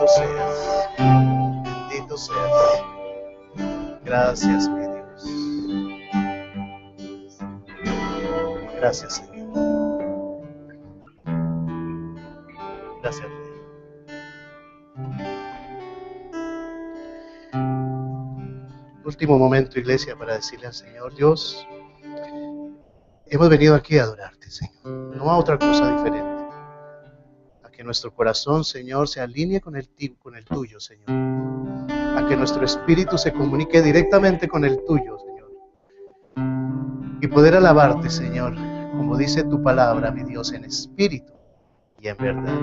seas. Bendito seas. Gracias, mi Dios. Gracias, Señor. Gracias, Rey. Último momento, iglesia, para decirle al Señor: Dios, hemos venido aquí a adorarte, Señor, no a otra cosa diferente. A que nuestro corazón, Señor, se alinee con el tuyo, Señor. A que nuestro espíritu se comunique directamente con el tuyo, Señor. Y poder alabarte, Señor, como dice tu palabra, mi Dios, en espíritu y en verdad.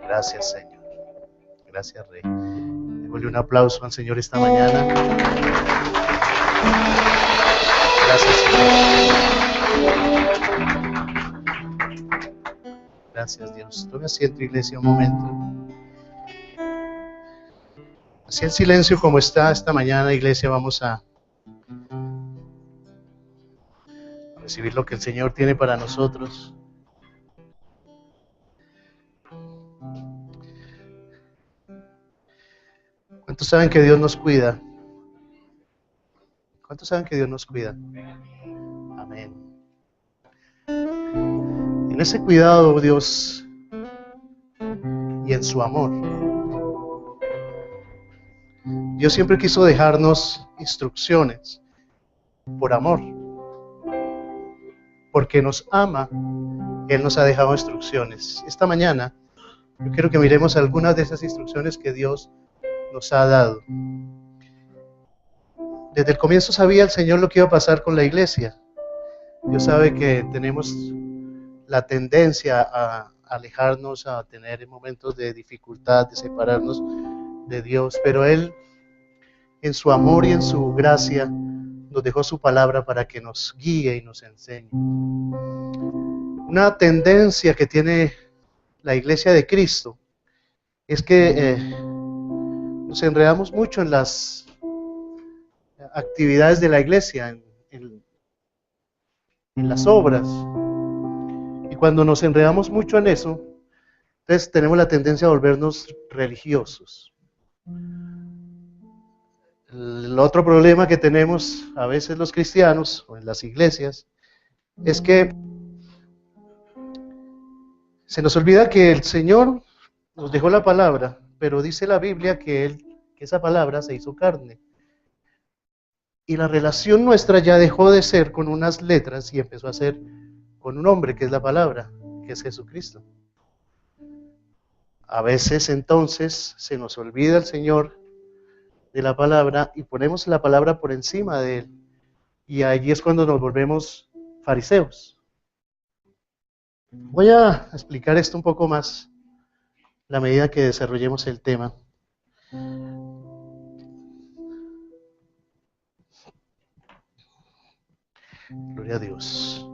Gracias, Señor. Gracias, Rey. Démosle un aplauso al Señor esta mañana. Gracias, Señor. Gracias, Dios. Tome asiento, iglesia, un momento. Así en silencio como está esta mañana, iglesia, vamos a recibir lo que el Señor tiene para nosotros. ¿Cuántos saben que Dios nos cuida? ¿Cuántos saben que Dios nos cuida? Amén. En ese cuidado, Dios, y en su amor, Dios siempre quiso dejarnos instrucciones por amor. Porque nos ama, Él nos ha dejado instrucciones. Esta mañana yo quiero que miremos algunas de esas instrucciones que Dios nos ha dado. Desde el comienzo sabía el Señor lo que iba a pasar con la iglesia. Dios sabe que tenemos la tendencia a alejarnos, a tener momentos de dificultad, de separarnos de Dios, pero Él, en su amor y en su gracia, nos dejó su palabra para que nos guíe y nos enseñe. Una tendencia que tiene la iglesia de Cristo es que nos enredamos mucho en las actividades de la iglesia, en las obras. Y cuando nos enredamos mucho en eso, entonces tenemos la tendencia a volvernos religiosos. El otro problema que tenemos a veces los cristianos o en las iglesias es que se nos olvida que el Señor nos dejó la palabra, pero dice la Biblia que esa palabra se hizo carne. Y la relación nuestra ya dejó de ser con unas letras y empezó a ser con un hombre, que es la palabra, que es Jesucristo. A veces entonces se nos olvida el Señor de la palabra y ponemos la palabra por encima de Él. Y allí es cuando nos volvemos fariseos. Voy a explicar esto un poco más a medida que desarrollemos el tema. Gloria a Dios.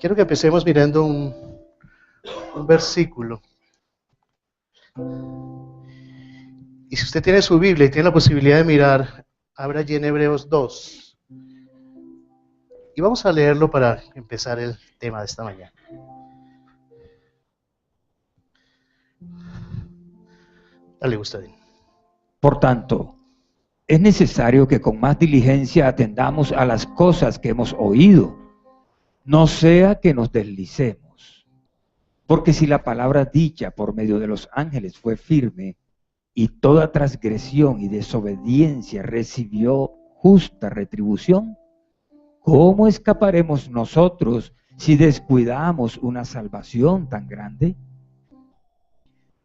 Quiero que empecemos mirando un versículo. Y si usted tiene su Biblia y tiene la posibilidad de mirar, abra allí en Hebreos 2. Y vamos a leerlo para empezar el tema de esta mañana. Dale, Gustavo. Por tanto, es necesario que con más diligencia atendamos a las cosas que hemos oído, no sea que nos deslicemos. Porque si la palabra dicha por medio de los ángeles fue firme, y toda transgresión y desobediencia recibió justa retribución, ¿cómo escaparemos nosotros si descuidamos una salvación tan grande?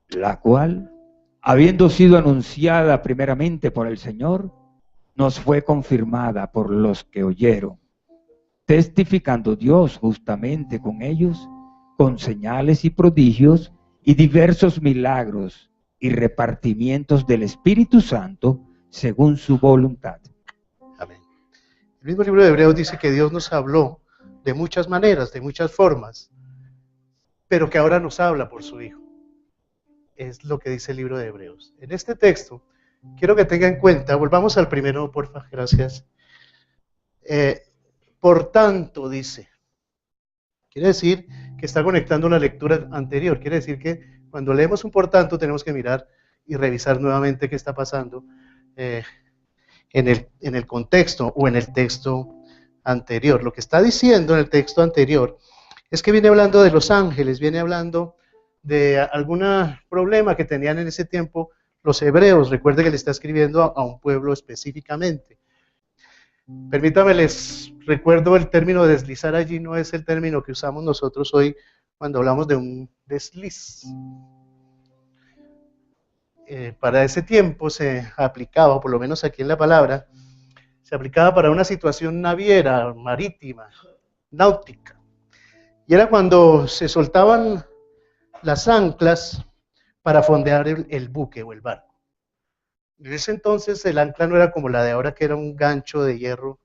La cual, habiendo sido anunciada primeramente por el Señor, nos fue confirmada por los que oyeron, testificando Dios justamente con ellos, con señales y prodigios y diversos milagros y repartimientos del Espíritu Santo según su voluntad. Amén. El mismo libro de Hebreos dice que Dios nos habló de muchas maneras, de muchas formas, pero que ahora nos habla por su Hijo. Es lo que dice el libro de Hebreos. En este texto, quiero que tenga en cuenta, volvamos al primero, porfa, gracias. Por tanto, dice, quiere decir que está conectando la lectura anterior, quiere decir que Cuando leemos un por tanto, tenemos que mirar y revisar nuevamente qué está pasando en el contexto o en el texto anterior. Lo que está diciendo en el texto anterior es que viene hablando de los ángeles, viene hablando de algún problema que tenían en ese tiempo los hebreos. Recuerde que le está escribiendo a un pueblo específicamente. Permítame, les recuerdo el término deslizar allí no es el término que usamos nosotros hoy cuando hablamos de un desliz. Para ese tiempo se aplicaba, por lo menos aquí en la palabra, se aplicaba para una situación naviera, marítima, náutica. Y era cuando se soltaban las anclas para fondear el buque o el barco. En ese entonces el ancla no era como la de ahora, que era un gancho de hierro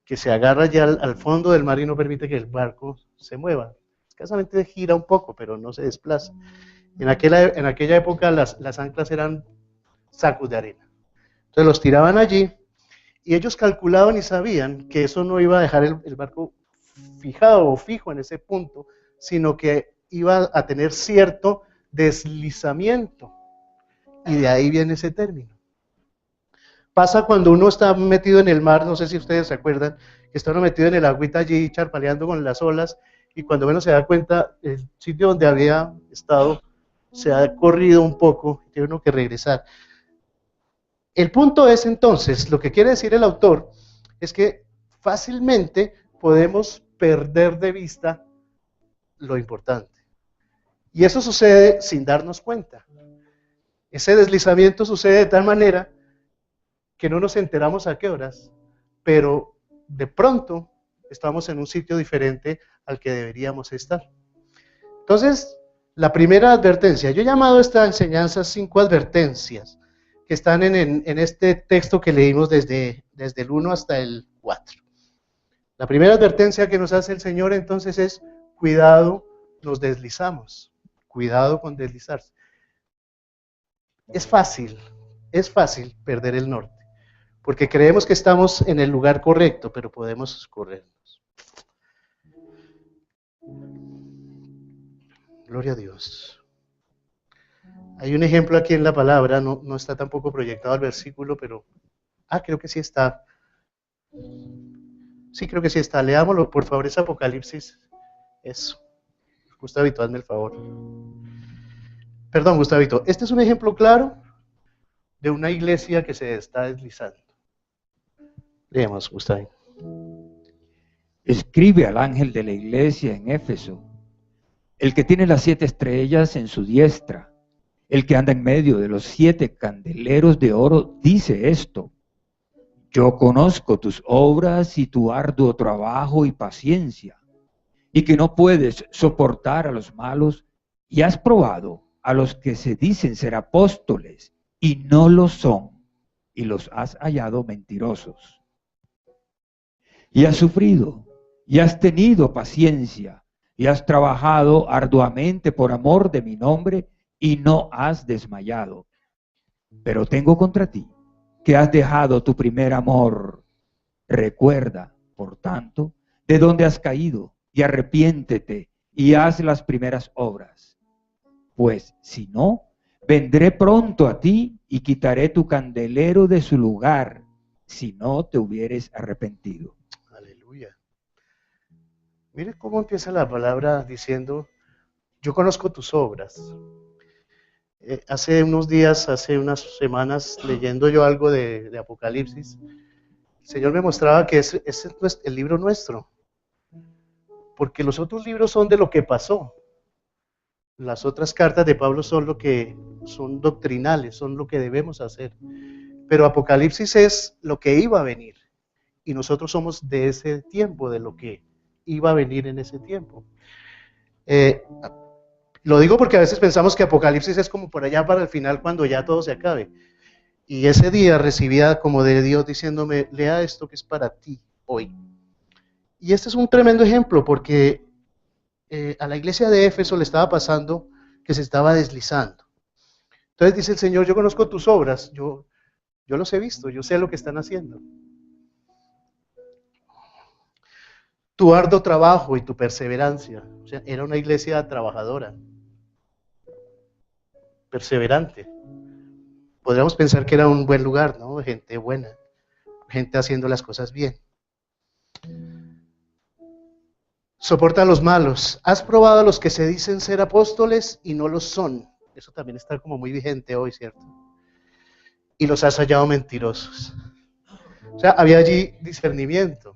que se agarra ya al fondo del mar y no permite que el barco se mueva. Escasamente gira un poco, pero no se desplaza. En aquella época las anclas eran sacos de arena. Entonces los tiraban allí y ellos calculaban y sabían que eso no iba a dejar el barco fijado o fijo en ese punto, sino que iba a tener cierto deslizamiento. Y de ahí viene ese término. Pasa cuando uno está metido en el mar, no sé si ustedes se acuerdan, que está uno metido en el agüita allí charpaleando con las olas y cuando menos se da cuenta, el sitio donde había estado se ha corrido un poco y tiene uno que regresar. El punto es entonces, lo que quiere decir el autor, es que fácilmente podemos perder de vista lo importante. Y eso sucede sin darnos cuenta. Ese deslizamiento sucede de tal manera que no nos enteramos a qué horas, pero de pronto estamos en un sitio diferente al que deberíamos estar. Entonces, la primera advertencia, yo he llamado a esta enseñanza 5 advertencias, que están en este texto que leímos desde el 1 hasta el 4. La primera advertencia que nos hace el Señor entonces es, cuidado, nos deslizamos, cuidado con deslizarse. Es fácil perder el norte, porque creemos que estamos en el lugar correcto, pero podemos corrernos. Gloria a Dios. Hay un ejemplo aquí en la palabra, no está tampoco proyectado el versículo, pero... creo que sí está. Sí, creo que sí está. Leámoslo, por favor, es Apocalipsis. Eso. Gustavito, hazme el favor. Perdón, Gustavito. Este es un ejemplo claro de una iglesia que se está deslizando. Leemos, Gustavo. Escribe al ángel de la iglesia en Éfeso, el que tiene las 7 estrellas en su diestra, el que anda en medio de los 7 candeleros de oro, dice esto: yo conozco tus obras y tu arduo trabajo y paciencia, y que no puedes soportar a los malos, y has probado a los que se dicen ser apóstoles y no lo son, y los has hallado mentirosos. Y has sufrido, y has tenido paciencia, y has trabajado arduamente por amor de mi nombre, y no has desmayado. Pero tengo contra ti que has dejado tu primer amor. Recuerda, por tanto, de dónde has caído, y arrepiéntete, y haz las primeras obras. Pues si no, vendré pronto a ti y quitaré tu candelero de su lugar, si no te hubieres arrepentido. Aleluya. Mire cómo empieza la palabra diciendo, yo conozco tus obras. Hace unos días, hace unas semanas, leyendo yo algo de Apocalipsis, el Señor me mostraba que ese es el libro nuestro, porque los otros libros son de lo que pasó. Las otras cartas de Pablo son doctrinales, son lo que debemos hacer. Pero Apocalipsis es lo que iba a venir. Y nosotros somos de ese tiempo, de lo que iba a venir en ese tiempo. Lo digo porque a veces pensamos que Apocalipsis es como por allá para el final, cuando ya todo se acabe. Y ese día recibía como de Dios diciéndome, lea esto que es para ti hoy. Y este es un tremendo ejemplo porque a la iglesia de Éfeso le estaba pasando que se estaba deslizando. Entonces dice el Señor, yo conozco tus obras, yo los he visto, yo sé lo que están haciendo. Tu arduo trabajo y tu perseverancia. O sea, era una iglesia trabajadora. perseverante. Podríamos pensar que era un buen lugar, ¿no? Gente buena, gente haciendo las cosas bien. Soporta a los malos. Has probado a los que se dicen ser apóstoles y no lo son. Eso también está como muy vigente hoy, ¿cierto? Y los has hallado mentirosos. O sea, había allí discernimiento.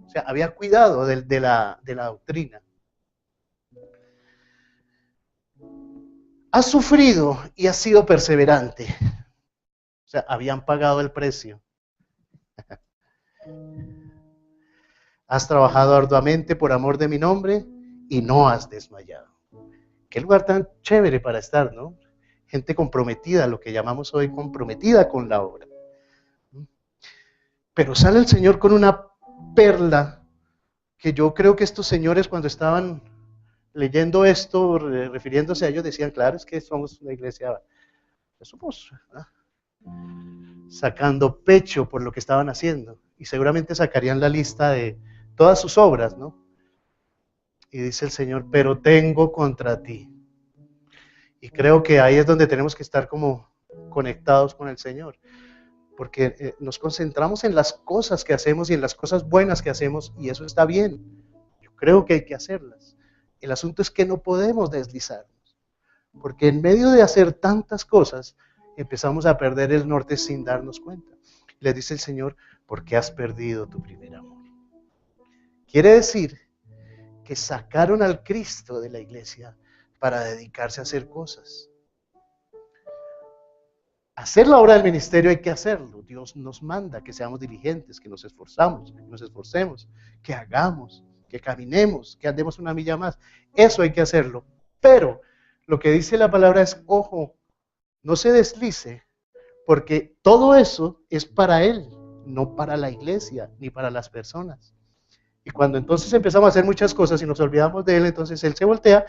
O sea, había cuidado de la doctrina. Has sufrido y has sido perseverante. O sea, habían pagado el precio. Has trabajado arduamente por amor de mi nombre y no has desmayado. Qué lugar tan chévere para estar, ¿no? Gente comprometida, lo que llamamos hoy comprometida con la obra. Pero sale el Señor con una perla que yo creo que estos señores cuando estaban leyendo esto, refiriéndose a ellos, decían, claro, es que somos una iglesia, somos sacando pecho por lo que estaban haciendo, y seguramente sacarían la lista de todas sus obras, ¿no? Y dice el Señor, pero tengo contra ti. Y creo que ahí es donde tenemos que estar como conectados con el Señor, porque nos concentramos en las cosas que hacemos y en las cosas buenas que hacemos, y eso está bien. Yo creo que hay que hacerlas. El asunto es que no podemos deslizarnos, porque en medio de hacer tantas cosas, empezamos a perder el norte sin darnos cuenta. Le dice el Señor, ¿por qué has perdido tu primer amor? Quiere decir que sacaron al Cristo de la iglesia para dedicarse a hacer cosas. Hacer la obra del ministerio hay que hacerlo. Dios nos manda que seamos diligentes, que nos esforcemos, que hagamos, que caminemos, que andemos una milla más. Eso hay que hacerlo. Pero lo que dice la palabra es, ojo, no se deslice, porque todo eso es para Él, no para la iglesia, ni para las personas. Y cuando entonces empezamos a hacer muchas cosas y nos olvidamos de Él, entonces Él se voltea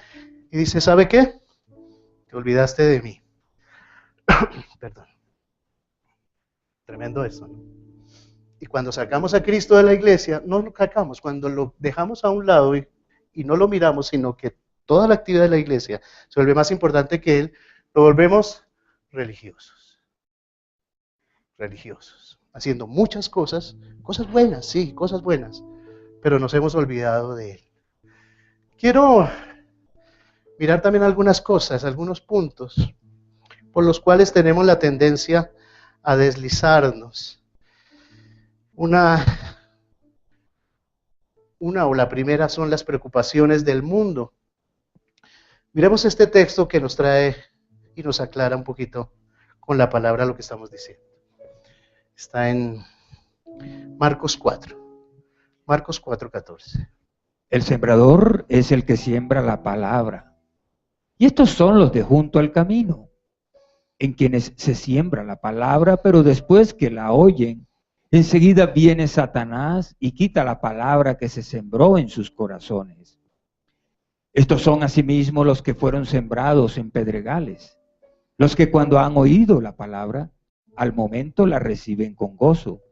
y dice, ¿sabe qué? Te olvidaste de mí. Perdón. Tremendo eso, ¿no? Y cuando sacamos a Cristo de la iglesia, no lo sacamos, cuando lo dejamos a un lado y no lo miramos, sino que toda la actividad de la iglesia se vuelve más importante que Él, lo volvemos religiosos. Religiosos. Haciendo muchas cosas buenas, sí, cosas buenas, pero nos hemos olvidado de Él. Quiero mirar también algunas cosas, algunos puntos por los cuales tenemos la tendencia a deslizarnos. Una o la primera son las preocupaciones del mundo. Miremos este texto que nos trae y nos aclara un poquito con la palabra lo que estamos diciendo. Está en Marcos 4. Marcos 4:14. El sembrador es el que siembra la palabra. Y estos son los de junto al camino, en quienes se siembra la palabra, pero después que la oyen, enseguida viene Satanás y quita la palabra que se sembró en sus corazones. Estos son asimismo los que fueron sembrados en pedregales, los que cuando han oído la palabra, al momento la reciben con gozo,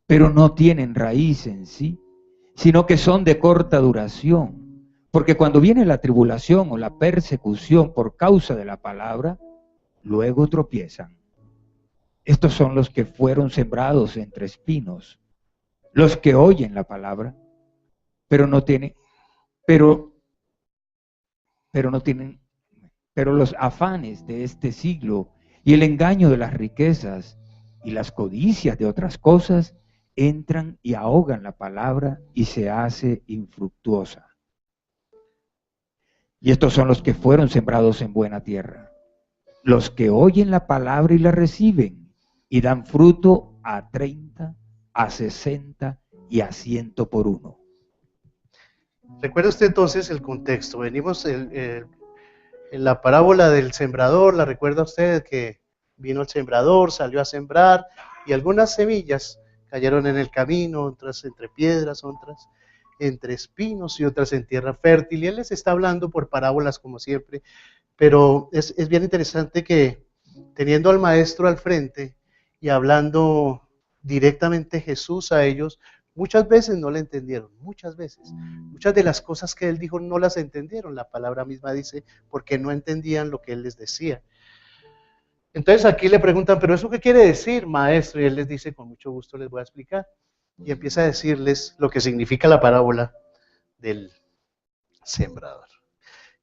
pero no tienen raíz en sí, sino que son de corta duración, porque cuando viene la tribulación o la persecución por causa de la palabra, luego tropiezan. Estos son los que fueron sembrados entre espinos, los que oyen la palabra, pero los afanes de este siglo y el engaño de las riquezas y las codicias de otras cosas entran y ahogan la palabra y se hace infructuosa. Y estos son los que fueron sembrados en buena tierra, los que oyen la palabra y la reciben y dan fruto a 30, a 60 y a 100 por uno. ¿Recuerda usted entonces el contexto? Venimos en la parábola del sembrador, ¿la recuerda usted? Que vino el sembrador, salió a sembrar y algunas semillas cayeron en el camino, otras entre piedras, otras entre espinos y otras en tierra fértil. Y él les está hablando por parábolas como siempre, pero es bien interesante que teniendo al maestro al frente y hablando directamente Jesús a ellos, Muchas veces no le entendieron, muchas veces. Muchas de las cosas que él dijo no las entendieron. La palabra misma dice, porque no entendían lo que él les decía. Entonces aquí le preguntan, ¿pero eso qué quiere decir, maestro? Y él les dice, con mucho gusto les voy a explicar. Y empieza a decirles lo que significa la parábola del sembrador.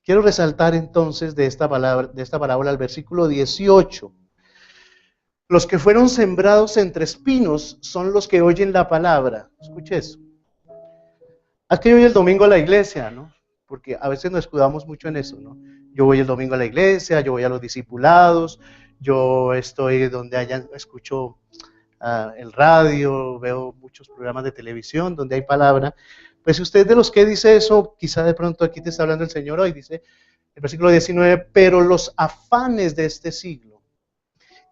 Quiero resaltar entonces de esta parábola el versículo 18. Los que fueron sembrados entre espinos son los que oyen la palabra. Escuche eso. ¿A qué voy el domingo a la iglesia, no? Porque a veces nos escudamos mucho en eso, ¿no? Yo voy el domingo a la iglesia, yo voy a los discipulados, yo estoy donde escucho el radio, veo muchos programas de televisión donde hay palabra. Pues si usted de los que dice eso, quizá de pronto aquí te está hablando el Señor hoy, dice el versículo 19, pero los afanes de este siglo,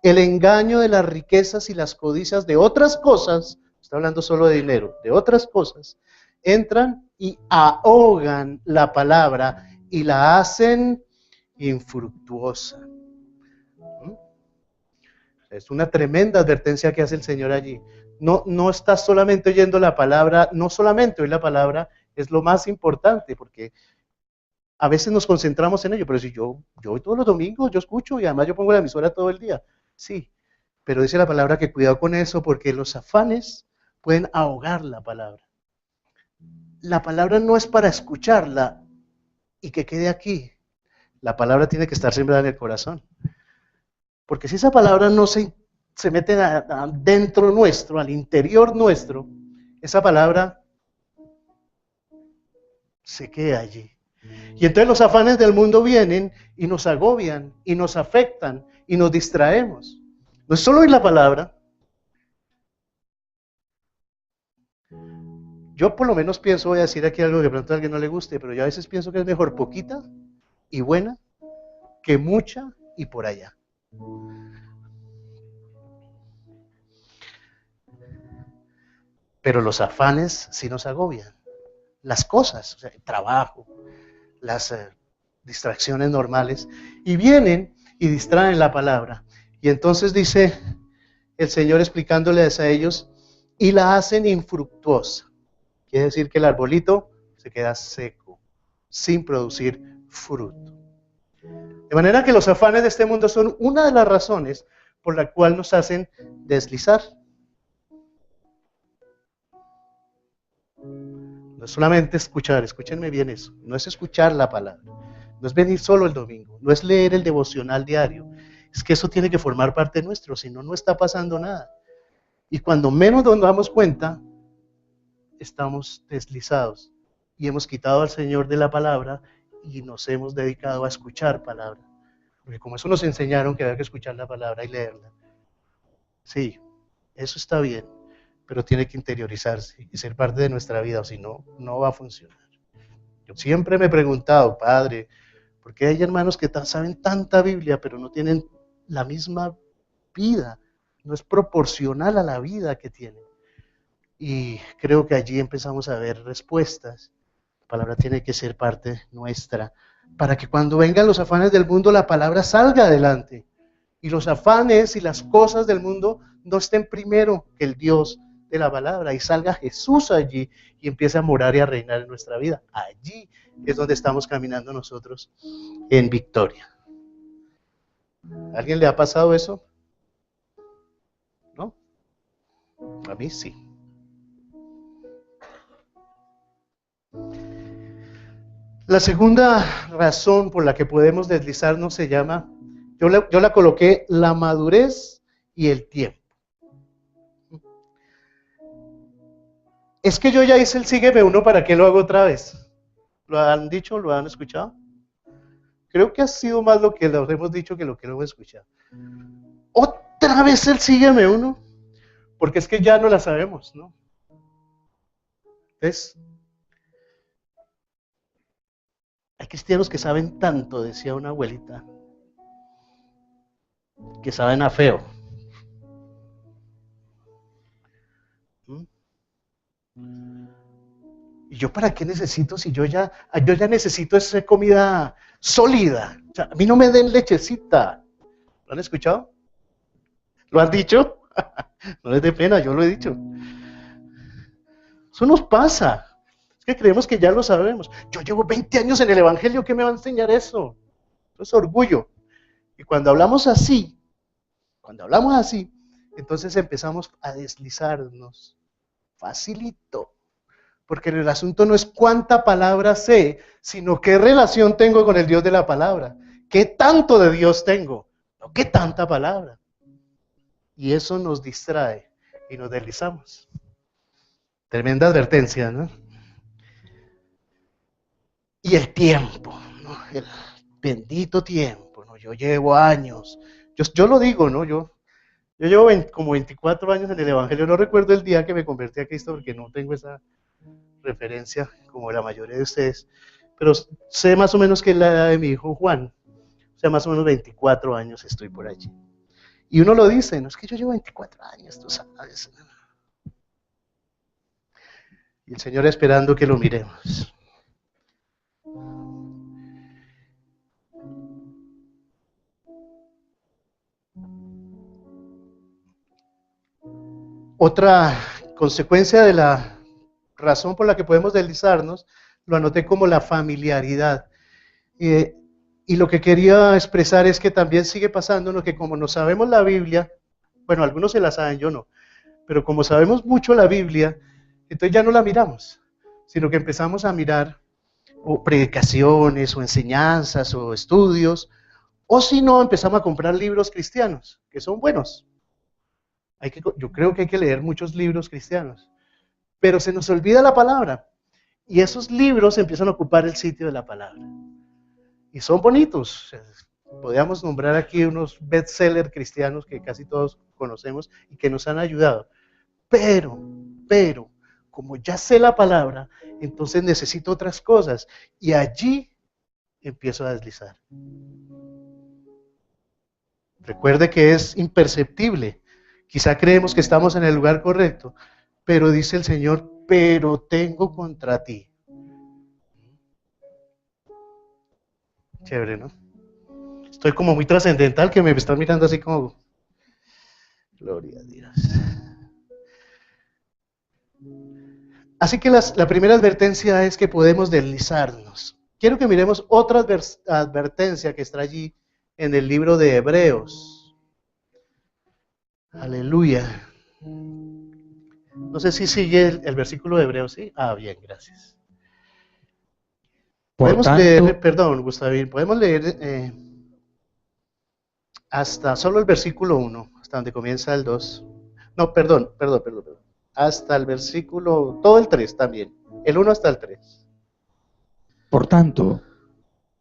el engaño de las riquezas y las codicias de otras cosas, está hablando solo de dinero, de otras cosas, entran y ahogan la palabra y la hacen infructuosa. Es una tremenda advertencia que hace el Señor allí. No estás solamente oyendo la palabra, no solamente oír la palabra es lo más importante, porque a veces nos concentramos en ello, pero si yo voy todos los domingos, yo escucho y además yo pongo la emisora todo el día. Sí, pero dice la palabra que cuidado con eso, porque los afanes pueden ahogar la palabra. La palabra no es para escucharla y que quede aquí. La palabra tiene que estar sembrada en el corazón. Porque si esa palabra no se mete dentro nuestro, al interior nuestro, esa palabra se queda allí. Y entonces los afanes del mundo vienen y nos agobian y nos afectan y nos distraemos. No es solo oír la palabra. Yo por lo menos pienso, voy a decir aquí algo que de pronto a alguien no le guste, pero yo a veces pienso que es mejor poquita y buena que mucha y por allá. Pero los afanes sí nos agobian. Las cosas, o sea, el trabajo, las distracciones normales, y vienen y distraen la palabra. Y entonces dice el Señor explicándoles a ellos, y la hacen infructuosa. Quiere decir que el arbolito se queda seco, sin producir fruto. De manera que los afanes de este mundo son una de las razones por la cual nos hacen deslizar. No es solamente escuchar, escúchenme bien eso, no es escuchar la palabra, no es venir solo el domingo, no es leer el devocional diario, es que eso tiene que formar parte nuestro, si no, no está pasando nada. Y cuando menos nos damos cuenta, estamos deslizados y hemos quitado al Señor de la palabra y nos hemos dedicado a escuchar palabra. Porque como eso nos enseñaron que había que escuchar la palabra y leerla. Sí, eso está bien, pero tiene que interiorizarse y ser parte de nuestra vida, o si no, no va a funcionar. Yo siempre me he preguntado, Padre, ¿por qué hay hermanos que saben tanta Biblia, pero no tienen la misma vida? No es proporcional a la vida que tienen. Y creo que allí empezamos a ver respuestas. La palabra tiene que ser parte nuestra, para que cuando vengan los afanes del mundo, la palabra salga adelante. Y los afanes y las cosas del mundo no estén primero que el Dios de la palabra, y salga Jesús allí y empiece a morar y a reinar en nuestra vida. Allí es donde estamos caminando nosotros en victoria. ¿A alguien le ha pasado eso? ¿No? A mí sí. La segunda razón por la que podemos deslizarnos se llama, yo la coloqué, la madurez y el tiempo. Es que yo ya hice el sígueme uno, ¿para qué lo hago otra vez? ¿Lo han dicho? ¿Lo han escuchado? Creo que ha sido más lo que lo hemos dicho que lo que lo hemos escuchado. ¿Otra vez el sígueme uno? Porque es que ya no la sabemos, ¿no? ¿Ves? Hay cristianos que saben tanto, decía una abuelita, que saben a feo. ¿Y yo para qué necesito si yo ya necesito esa comida sólida? O sea, a mí no me den lechecita. ¿Lo han escuchado? ¿Lo han dicho? No les dé pena, yo lo he dicho. Eso nos pasa. Es que creemos que ya lo sabemos. Yo llevo 20 años en el Evangelio, ¿qué me va a enseñar eso? Eso es orgullo. Y cuando hablamos así, entonces empezamos a deslizarnos. Facilito. Porque el asunto no es cuánta palabra sé, sino qué relación tengo con el Dios de la palabra. ¿Qué tanto de Dios tengo? No qué tanta palabra. Y eso nos distrae y nos deslizamos. Tremenda advertencia, ¿no? Y el tiempo, ¿no? El bendito tiempo, ¿no? Yo llevo años. Yo lo digo, ¿no? Yo llevo como 24 años en el Evangelio. No recuerdo el día que me convertí a Cristo porque no tengo esa referencia como la mayoría de ustedes. Pero sé más o menos que es la edad de mi hijo Juan. O sea, más o menos 24 años estoy por allí. Y uno lo dice, no es que yo llevo 24 años, tú sabes. Y el Señor esperando que lo miremos. Otra consecuencia de la razón por la que podemos deslizarnos, lo anoté como la familiaridad. Y lo que quería expresar es que también sigue pasándonos que como no sabemos la Biblia, bueno, algunos se la saben, yo no, pero como sabemos mucho la Biblia, entonces ya no la miramos, sino que empezamos a mirar o predicaciones o enseñanzas o estudios, o si no, empezamos a comprar libros cristianos, que son buenos. Yo creo que hay que leer muchos libros cristianos, pero se nos olvida la palabra, y esos libros empiezan a ocupar el sitio de la palabra. Y son bonitos. Podríamos nombrar aquí unos bestsellers cristianos que casi todos conocemos y que nos han ayudado. Pero, como ya sé la palabra, entonces necesito otras cosas. Y allí empiezo a deslizar. Recuerde que es imperceptible. Quizá creemos que estamos en el lugar correcto, pero dice el Señor, pero tengo contra ti. Chévere, ¿no? Estoy como muy trascendental que me están mirando así como, gloria a Dios. Así que la primera advertencia es que podemos deslizarnos. Quiero que miremos otra advertencia que está allí en el libro de Hebreos. Aleluya. No sé si sigue el versículo de Hebreos, ¿sí? Ah, bien, gracias. Podemos leer, perdón, Gustavín, podemos leer hasta solo el versículo 1, hasta donde comienza el 2. No, perdón. Hasta el versículo, todo el 3 también, el 1 hasta el 3. Por tanto,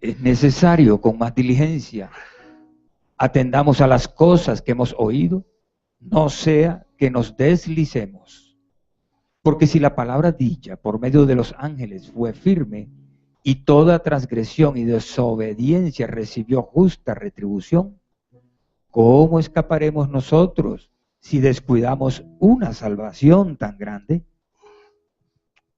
es necesario con más diligencia atendamos a las cosas que hemos oído, no sea que nos deslicemos. Porque si la palabra dicha por medio de los ángeles fue firme, y toda transgresión y desobediencia recibió justa retribución, ¿cómo escaparemos nosotros si descuidamos una salvación tan grande?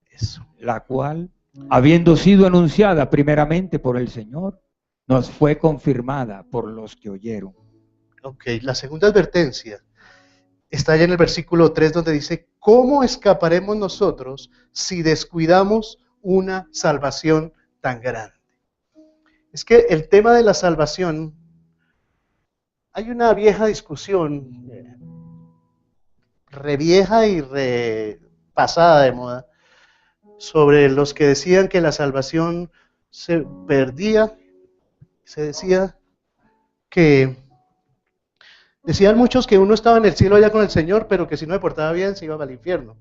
Eso. La cual, habiendo sido anunciada primeramente por el Señor, nos fue confirmada por los que oyeron. Ok, la segunda advertencia está allá en el versículo 3 donde dice, ¿cómo escaparemos nosotros si descuidamos una salvación tan grande? Es que el tema de la salvación, hay una vieja discusión, revieja y pasada de moda, sobre los que decían que la salvación se perdía. Se decía que, decían muchos que uno estaba en el cielo allá con el Señor, pero que si no se portaba bien se iba al infierno.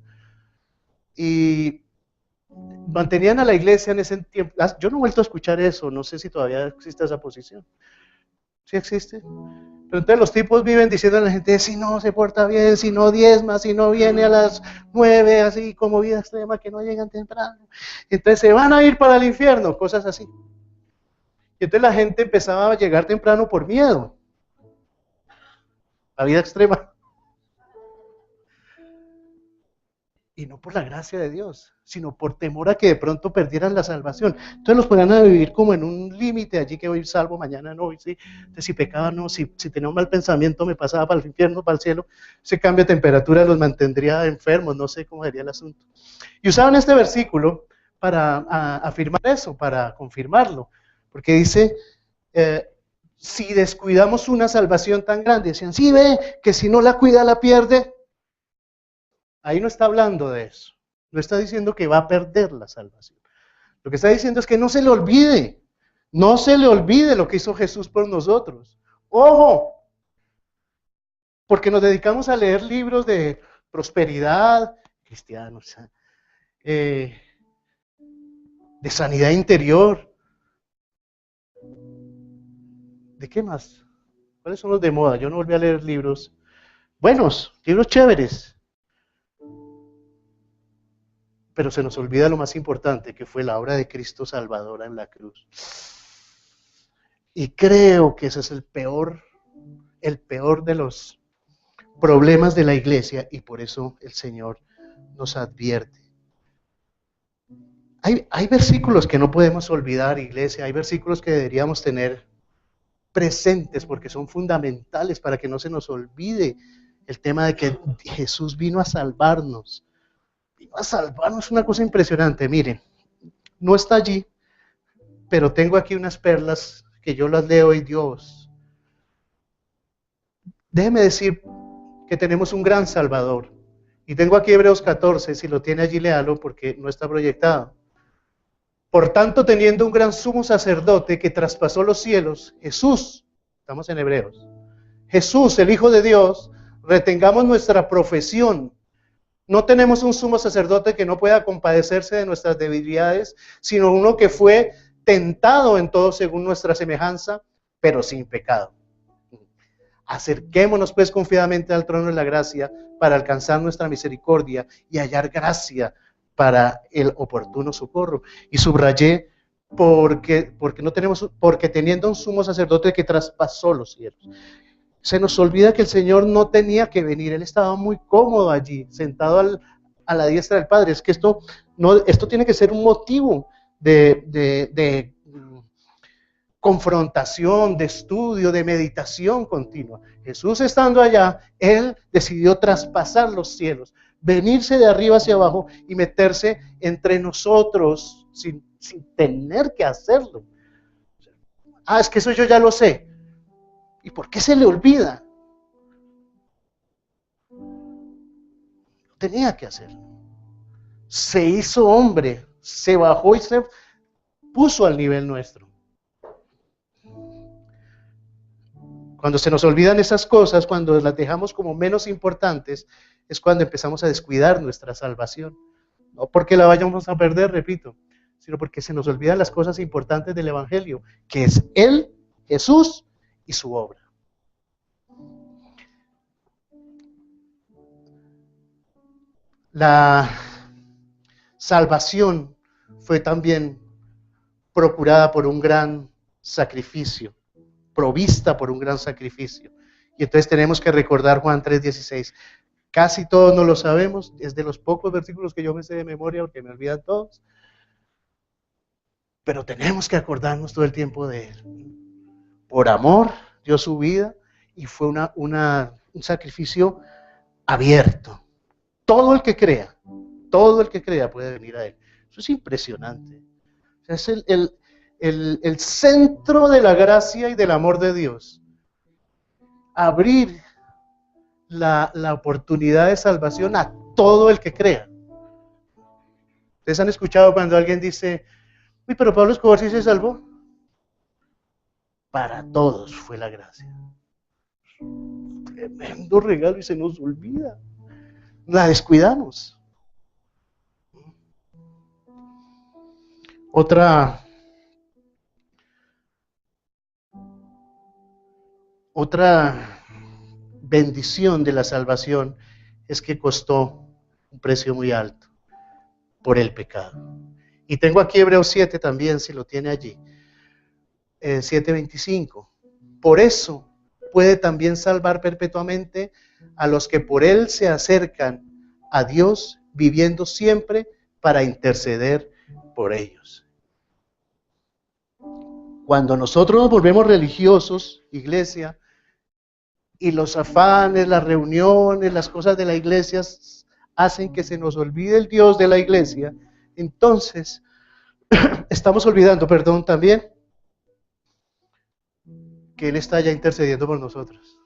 Y mantenían a la iglesia en ese tiempo. Yo no he vuelto a escuchar eso, no sé si todavía existe esa posición. ¿Sí existe? Pero entonces los tipos viven diciendo a la gente, si no se porta bien, si no diezma, si no viene a las 9, así como vida extrema, que no llegan temprano. Entonces se van a ir para el infierno, cosas así. Y entonces la gente empezaba a llegar temprano por miedo. La vida extrema. y no por la gracia de Dios, sino por temor a que de pronto perdieran la salvación. Entonces los ponían a vivir como en un límite allí, que hoy salvo, mañana no, ¿sí? Entonces, si pecaba no, si tenía un mal pensamiento me pasaba para el infierno, para el cielo. Ese cambio de temperatura los mantendría enfermos, no sé cómo sería el asunto. Y usaban este versículo para afirmar eso, para confirmarlo, porque dice, si descuidamos una salvación tan grande, decían, sí, ve, que si no la cuida la pierde. Ahí no está hablando de eso. No está diciendo que va a perder la salvación. Lo que está diciendo es que no se le olvide. No se le olvide lo que hizo Jesús por nosotros. ¡Ojo! Porque nos dedicamos a leer libros de prosperidad, cristianos, de sanidad interior. ¿De qué más? ¿Cuáles son los de moda? Yo no volví a leer libros buenos, libros chéveres. Pero se nos olvida lo más importante, que fue la obra de Cristo salvadora en la cruz. Y creo que ese es el peor de los problemas de la iglesia, y por eso el Señor nos advierte. Hay versículos que no podemos olvidar, iglesia, hay versículos que deberíamos tener presentes porque son fundamentales para que no se nos olvide el tema de que Jesús vino a salvarnos. Vino a salvarnos, una cosa impresionante. Miren, no está allí, pero tengo aquí unas perlas que yo las leo y Dios. Déjeme decir que tenemos un gran Salvador. Y tengo aquí Hebreos 14, si lo tiene allí léalo porque no está proyectado. Por tanto, teniendo un gran sumo sacerdote que traspasó los cielos, Jesús, estamos en Hebreos, Jesús, el Hijo de Dios, retengamos nuestra profesión. No tenemos un sumo sacerdote que no pueda compadecerse de nuestras debilidades, sino uno que fue tentado en todo según nuestra semejanza, pero sin pecado. Acerquémonos pues confiadamente al trono de la gracia para alcanzar nuestra misericordia y hallar gracia para el oportuno socorro. Y subrayé porque teniendo un sumo sacerdote que traspasó los cielos. Se nos olvida que el Señor no tenía que venir, Él estaba muy cómodo allí, sentado a la diestra del Padre. Es que esto tiene que ser un motivo de confrontación, de estudio, de meditación continua. Jesús estando allá, Él decidió traspasar los cielos, venirse de arriba hacia abajo y meterse entre nosotros sin tener que hacerlo. Es que eso yo ya lo sé. ¿Y por qué se le olvida? Tenía que hacerlo. Se hizo hombre, se bajó y se puso al nivel nuestro. Cuando se nos olvidan esas cosas, cuando las dejamos como menos importantes, es cuando empezamos a descuidar nuestra salvación. No porque la vayamos a perder, repito, sino porque se nos olvidan las cosas importantes del Evangelio, que es Él, Jesús y su obra. La salvación fue también procurada por un gran sacrificio, provista por un gran sacrificio. Y entonces tenemos que recordar Juan 3:16. Casi todos no lo sabemos, es de los pocos versículos que yo me sé de memoria porque me olvidan todos. Pero tenemos que acordarnos todo el tiempo de Él. Por amor dio su vida y fue un sacrificio abierto. Todo el que crea puede venir a Él. Eso es impresionante. Es el centro de la gracia y del amor de Dios. Abrir la oportunidad de salvación a todo el que crea. ¿Ustedes han escuchado cuando alguien dice, uy, pero Pablo Escobar sí se salvó? Para todos fue la gracia. Tremendo regalo y se nos olvida. La descuidamos. Otra bendición de la salvación es que costó un precio muy alto por el pecado. Y tengo aquí Hebreos 7 también, si lo tiene allí. 7:25. Por eso puede también salvar perpetuamente a los que por Él se acercan a Dios, viviendo siempre para interceder por ellos. Cuando nosotros nos volvemos religiosos, iglesia, y los afanes, las reuniones, las cosas de la iglesia hacen que se nos olvide el Dios de la iglesia, entonces estamos olvidando, perdón, también que Él está ya intercediendo por nosotros.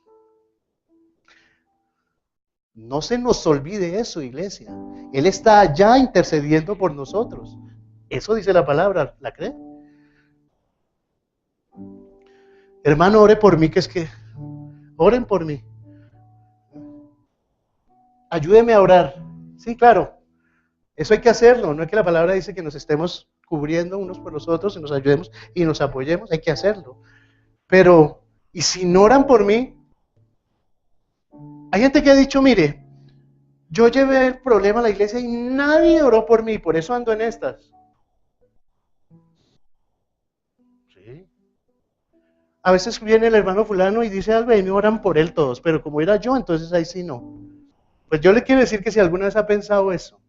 No se nos olvide eso, iglesia. Él está ya intercediendo por nosotros. Eso dice la palabra, ¿la cree? Hermano, ore por mí, que es que oren por mí. Ayúdeme a orar. Sí, claro. Eso hay que hacerlo. No es que la palabra dice que nos estemos cubriendo unos por los otros y nos ayudemos y nos apoyemos. Hay que hacerlo. Pero, ¿y si no oran por mí? Hay gente que ha dicho, mire, yo llevé el problema a la iglesia y nadie oró por mí, por eso ando en estas. Sí. A veces viene el hermano fulano y dice algo y me oran por él todos, pero como era yo, entonces ahí sí no. Pues yo le quiero decir que si alguna vez ha pensado eso,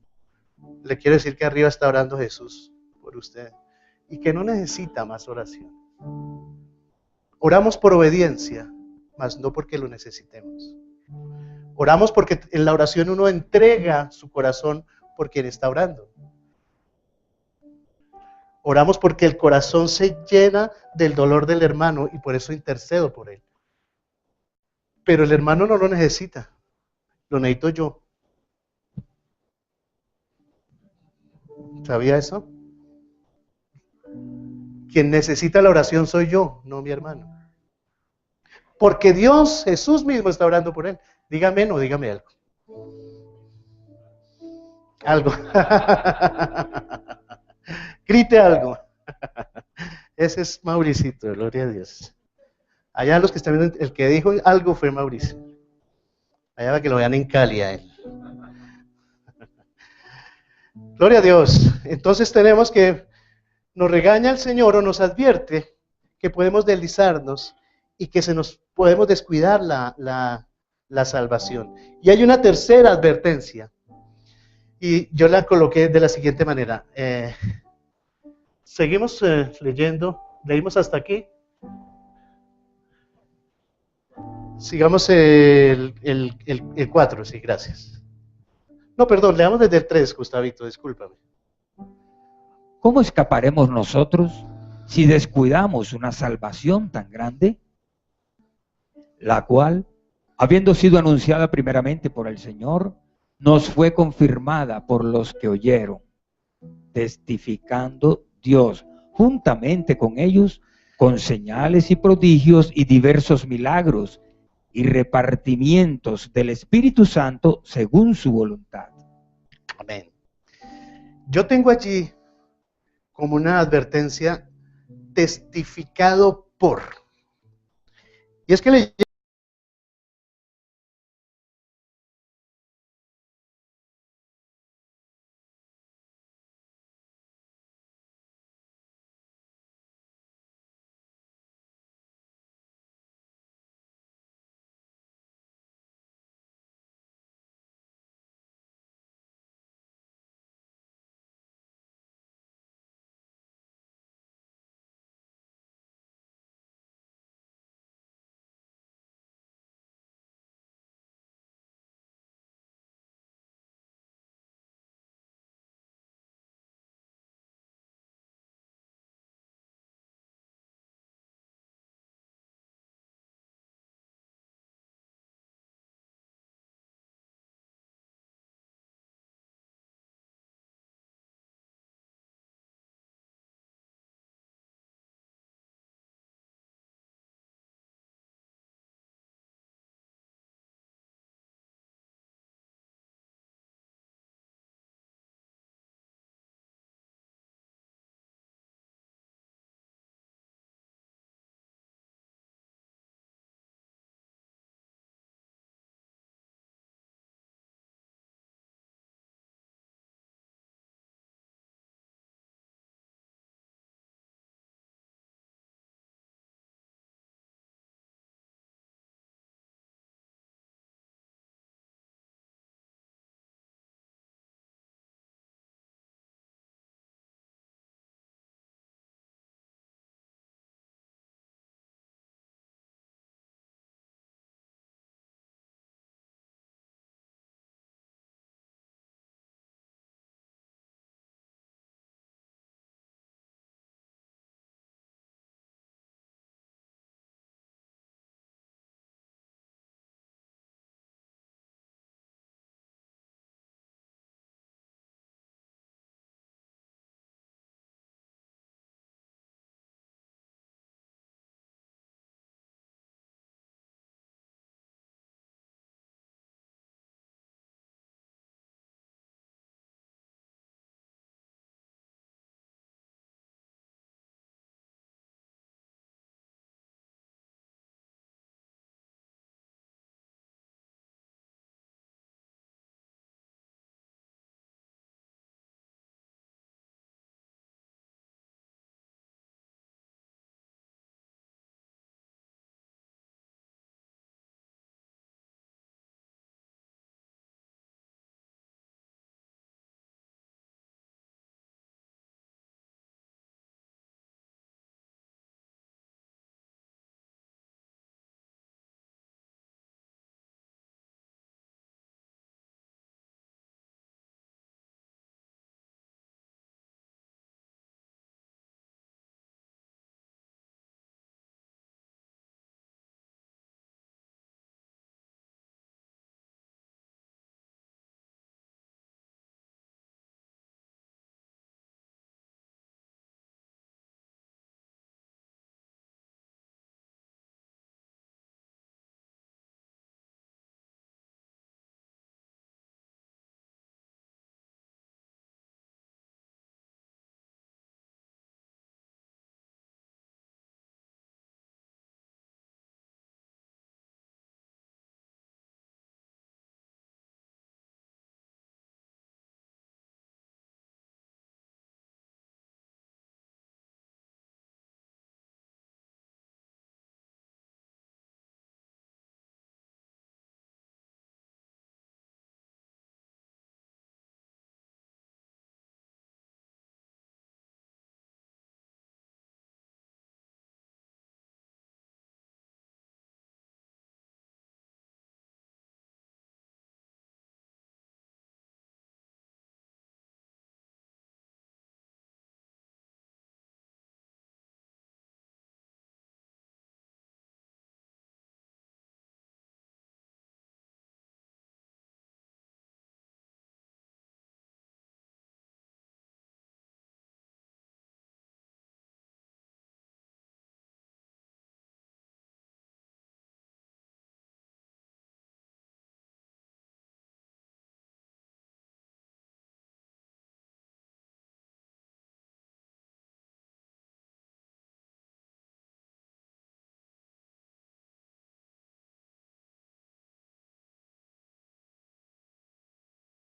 le quiero decir que arriba está orando Jesús por usted y que no necesita más oración. Oramos por obediencia, mas no porque lo necesitemos. Oramos porque en la oración uno entrega su corazón por quien está orando. Oramos porque el corazón se llena del dolor del hermano y por eso intercedo por él. Pero el hermano no lo necesita, lo necesito yo. ¿Sabía eso? Quien necesita la oración soy yo, no mi hermano. Porque Dios, Jesús mismo está orando por él. Dígame o dígame algo. Algo. Grite algo. Ese es Mauricito, gloria a Dios. Allá los que están viendo, el que dijo algo fue Mauricio. Allá para que lo vean en Cali a él. Gloria a Dios. Entonces tenemos que, nos regaña el Señor o nos advierte que podemos deslizarnos y que se nos podemos descuidar la salvación. Y hay una tercera advertencia. Y yo la coloqué de la siguiente manera. Seguimos leyendo. Leímos hasta aquí. Sigamos el 4, sí, gracias. No, perdón, leamos desde el 3, Gustavito, discúlpame. ¿Cómo escaparemos nosotros si descuidamos una salvación tan grande, la cual, habiendo sido anunciada primeramente por el Señor, nos fue confirmada por los que oyeron, testificando Dios juntamente con ellos con señales y prodigios y diversos milagros y repartimientos del Espíritu Santo según su voluntad? Amén. Yo tengo allí como una advertencia, testificado por. Y es que le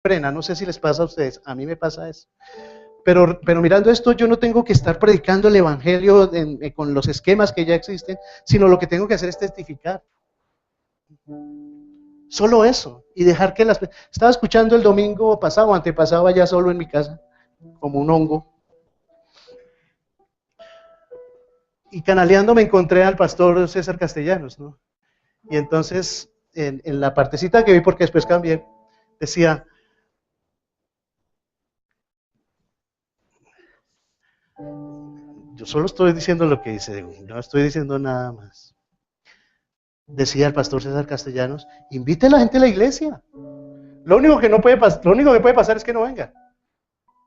frena. No sé si les pasa a ustedes, a mí me pasa eso. Pero mirando esto, yo no tengo que estar predicando el evangelio con los esquemas que ya existen, sino lo que tengo que hacer es testificar. Solo eso. Y dejar que las... Estaba escuchando el domingo pasado o antepasado allá solo en mi casa, como un hongo. Y canaleando me encontré al pastor César Castellanos, ¿no? Y entonces, en la partecita que vi, porque después cambié, decía... Yo solo estoy diciendo lo que dice, no estoy diciendo nada más. Decía el pastor César Castellanos, invite a la gente a la iglesia. Lo único que puede pasar es que no venga.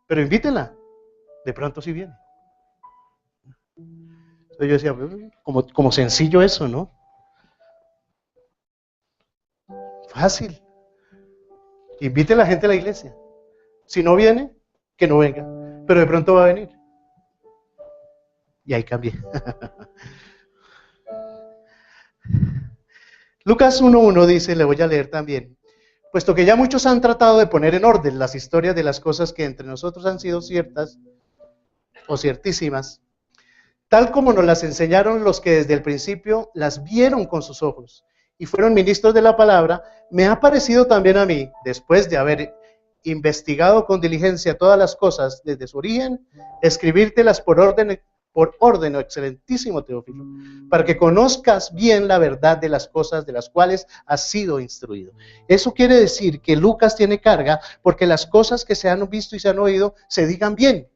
Pero invítela. De pronto sí viene. Entonces yo decía, como sencillo eso, ¿no? Fácil. Invite a la gente a la iglesia. Si no viene, que no venga. Pero de pronto va a venir. Y ahí cambié. Lucas 1:1 dice, le voy a leer también, puesto que ya muchos han tratado de poner en orden las historias de las cosas que entre nosotros han sido ciertas o ciertísimas, tal como nos las enseñaron los que desde el principio las vieron con sus ojos y fueron ministros de la palabra, me ha parecido también a mí, después de haber investigado con diligencia todas las cosas desde su origen, escribírtelas por orden, excelentísimo Teófilo, para que conozcas bien la verdad de las cosas de las cuales has sido instruido. Eso quiere decir que Lucas tiene carga porque las cosas que se han visto y se han oído se digan bien.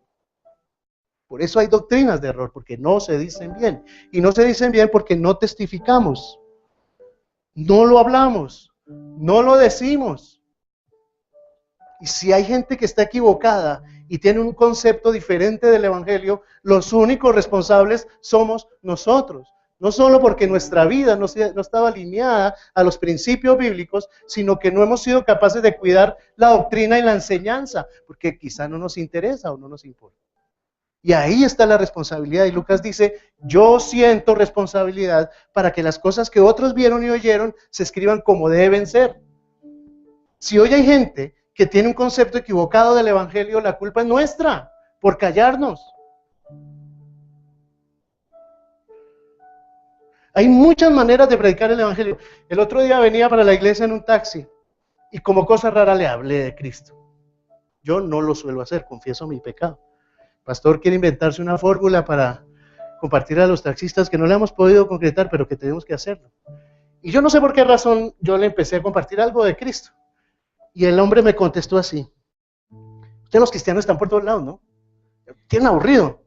Por eso hay doctrinas de error, porque no se dicen bien. Y no se dicen bien porque no testificamos, no lo hablamos, no lo decimos. Y si hay gente que está equivocada y tiene un concepto diferente del evangelio, los únicos responsables somos nosotros. No solo porque nuestra vida no estaba alineada a los principios bíblicos, sino que no hemos sido capaces de cuidar la doctrina y la enseñanza, porque quizá no nos interesa o no nos importa. Y ahí está la responsabilidad. Y Lucas dice, yo siento responsabilidad para que las cosas que otros vieron y oyeron se escriban como deben ser. Si hoy hay gente que tiene un concepto equivocado del evangelio, la culpa es nuestra, por callarnos. Hay muchas maneras de predicar el evangelio. El otro día venía para la iglesia en un taxi y como cosa rara le hablé de Cristo. Yo no lo suelo hacer, confieso mi pecado. El pastor quiere inventarse una fórmula para compartir a los taxistas que no le hemos podido concretar, pero que tenemos que hacerlo. Y yo no sé por qué razón yo le empecé a compartir algo de Cristo. Y el hombre me contestó así, ustedes los cristianos están por todos lados, ¿no? Tienen aburrido.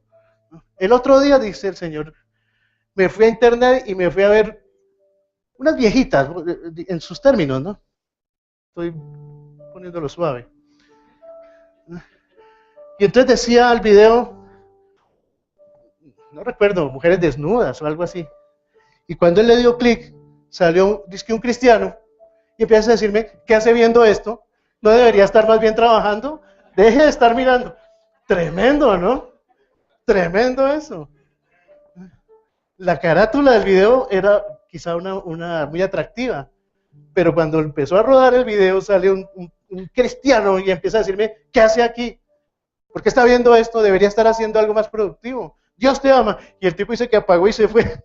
El otro día, dice el Señor, me fui a internet y me fui a ver unas viejitas, en sus términos, ¿no? Estoy poniéndolo suave. Y entonces decía el video, no recuerdo, mujeres desnudas o algo así. Y cuando él le dio clic, salió, dice un cristiano, y empieza a decirme, ¿qué hace viendo esto? ¿No debería estar más bien trabajando? Deje de estar mirando. Tremendo, ¿no? Tremendo eso. La carátula del video era quizá una muy atractiva, pero cuando empezó a rodar el video sale un cristiano y empieza a decirme, ¿qué hace aquí? ¿Por qué está viendo esto? Debería estar haciendo algo más productivo. Dios te ama. Y el tipo dice que apagó y se fue.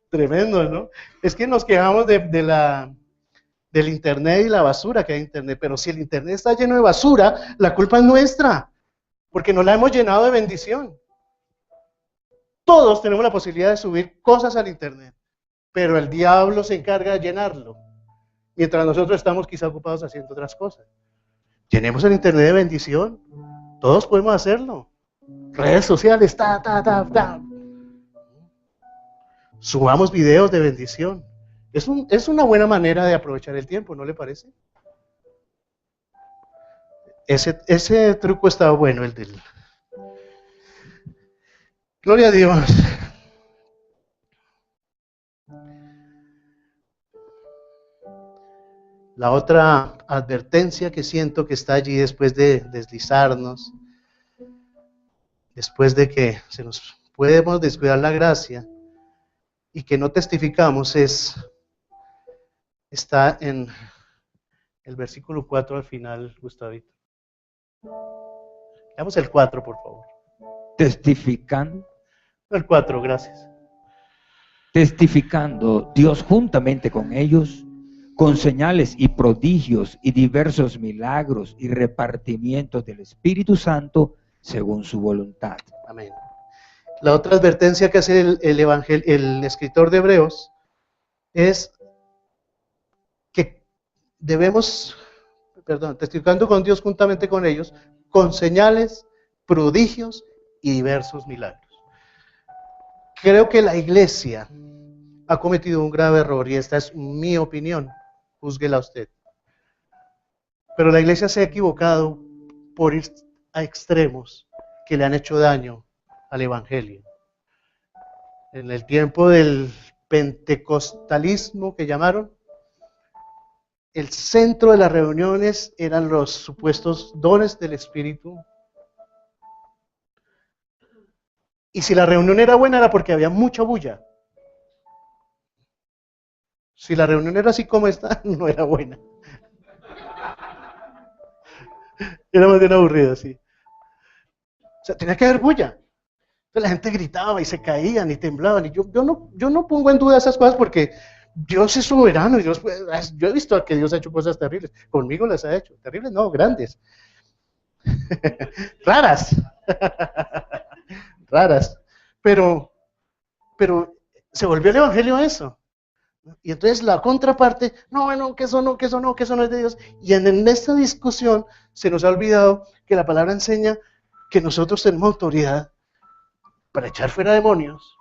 Tremendo, ¿no? Es que nos quejamos del internet y la basura que hay en internet, pero si el internet está lleno de basura, la culpa es nuestra, porque no la hemos llenado de bendición. Todos tenemos la posibilidad de subir cosas al internet, pero el diablo se encarga de llenarlo, mientras nosotros estamos quizá ocupados haciendo otras cosas. Llenemos el internet de bendición, todos podemos hacerlo. Redes sociales, subamos videos de bendición. Es una buena manera de aprovechar el tiempo, ¿no le parece? Ese truco estaba bueno, el del... Gloria a Dios. La otra advertencia que siento que está allí después de deslizarnos, después de que se nos podemos descuidar la gracia y que no testificamos, está en el versículo 4 al final, Gustavito. Veamos el 4, por favor. Testificando. El 4, gracias. Testificando Dios juntamente con ellos, con señales y prodigios y diversos milagros y repartimientos del Espíritu Santo según su voluntad. Amén. La otra advertencia que hace el escritor de Hebreos es que debemos, testificando con Dios juntamente con ellos, con señales, prodigios y diversos milagros. Creo que la iglesia ha cometido un grave error y esta es mi opinión, júzguela usted. Pero la iglesia se ha equivocado por ir a extremos que le han hecho daño al evangelio. En el tiempo del pentecostalismo que llamaron, el centro de las reuniones eran los supuestos dones del Espíritu. Y si la reunión era buena era porque había mucha bulla. Si la reunión era así como está, no era buena. Era más bien aburrida, sí. O sea, tenía que haber bulla. Entonces la gente gritaba y se caían y temblaban. Y yo no pongo en duda esas cosas porque Dios es soberano. Y Dios, yo he visto que Dios ha hecho cosas terribles. Conmigo las ha hecho. Terribles no, grandes. Raras. Raras. Pero se volvió el evangelio a eso. Y entonces la contraparte, no, que eso no es de Dios. Y en esta discusión se nos ha olvidado que la palabra enseña que nosotros tenemos autoridad para echar fuera demonios,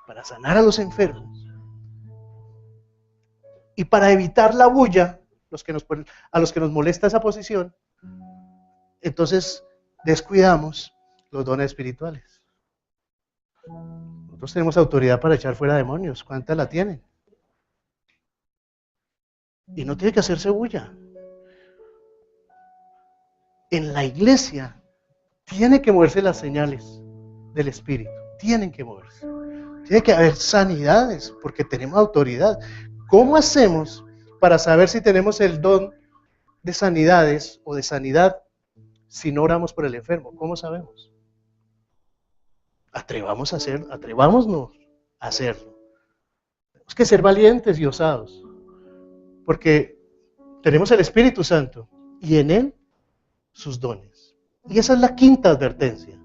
para sanar a los enfermos y para evitar la bulla, a los que nos molesta esa posición. Entonces descuidamos los dones espirituales. Nosotros tenemos autoridad para echar fuera demonios. ¿Cuántas la tienen? Y no tiene que hacerse bulla. En la iglesia tiene que moverse las señales del Espíritu. Tienen que moverse. Tiene que haber sanidades porque tenemos autoridad. ¿Cómo hacemos para saber si tenemos el don de sanidades o de sanidad si no oramos por el enfermo? ¿Cómo sabemos? Atrevámonos a hacerlo. Tenemos que ser valientes y osados. Porque tenemos el Espíritu Santo y en Él sus dones. Y esa es la quinta advertencia.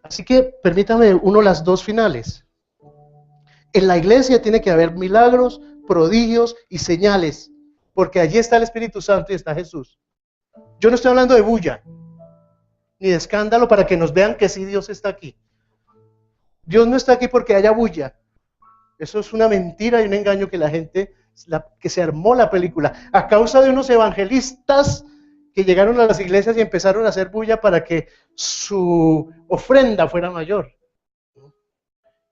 Así que permítame las dos finales. En la iglesia tiene que haber milagros, prodigios y señales, porque allí está el Espíritu Santo y está Jesús. Yo no estoy hablando de bulla, ni de escándalo para que nos vean que sí Dios está aquí. Dios no está aquí porque haya bulla. Eso es una mentira y un engaño que la gente... que se armó la película a causa de unos evangelistas que llegaron a las iglesias y empezaron a hacer bulla para que su ofrenda fuera mayor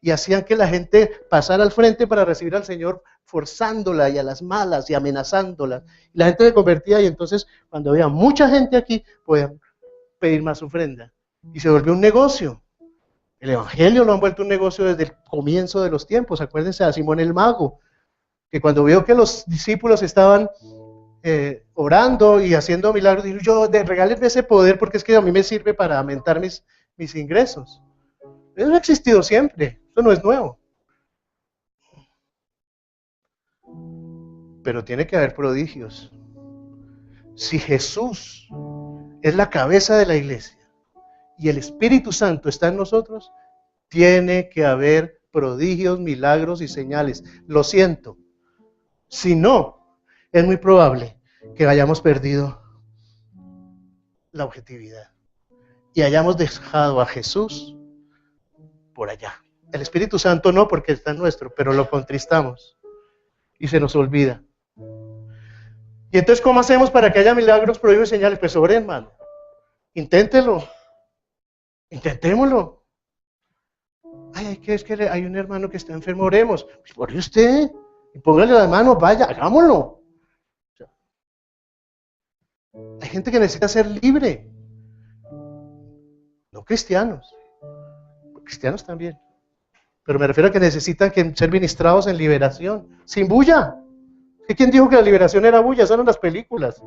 y hacían que la gente pasara al frente para recibir al Señor, forzándola y a las malas y amenazándola, y la gente se convertía y entonces cuando había mucha gente aquí podían pedir más ofrenda y se volvió un negocio. El evangelio lo han vuelto un negocio desde el comienzo de los tiempos. Acuérdense a Simón el Mago, que cuando vio que los discípulos estaban orando y haciendo milagros, dijo, yo regálenme ese poder porque es que a mí me sirve para aumentar mis ingresos. Eso ha existido siempre, eso no es nuevo. Pero tiene que haber prodigios. Si Jesús es la cabeza de la iglesia y el Espíritu Santo está en nosotros, tiene que haber prodigios, milagros y señales. Lo siento. Si no, es muy probable que hayamos perdido la objetividad y hayamos dejado a Jesús por allá. El Espíritu Santo no, porque está en nuestro, pero lo contristamos y se nos olvida. Y entonces, ¿cómo hacemos para que haya milagros, prodigios y señales? Pues oren, hermano. Inténtelo. Intentémoslo. Es que hay un hermano que está enfermo, oremos. Pues ore usted. Y póngale las manos, vaya, hagámoslo. Hay gente que necesita ser libre. No cristianos. Cristianos también. Pero me refiero a que necesitan ser ministrados en liberación. Sin bulla. ¿Quién dijo que la liberación era bulla? Esas eran las películas.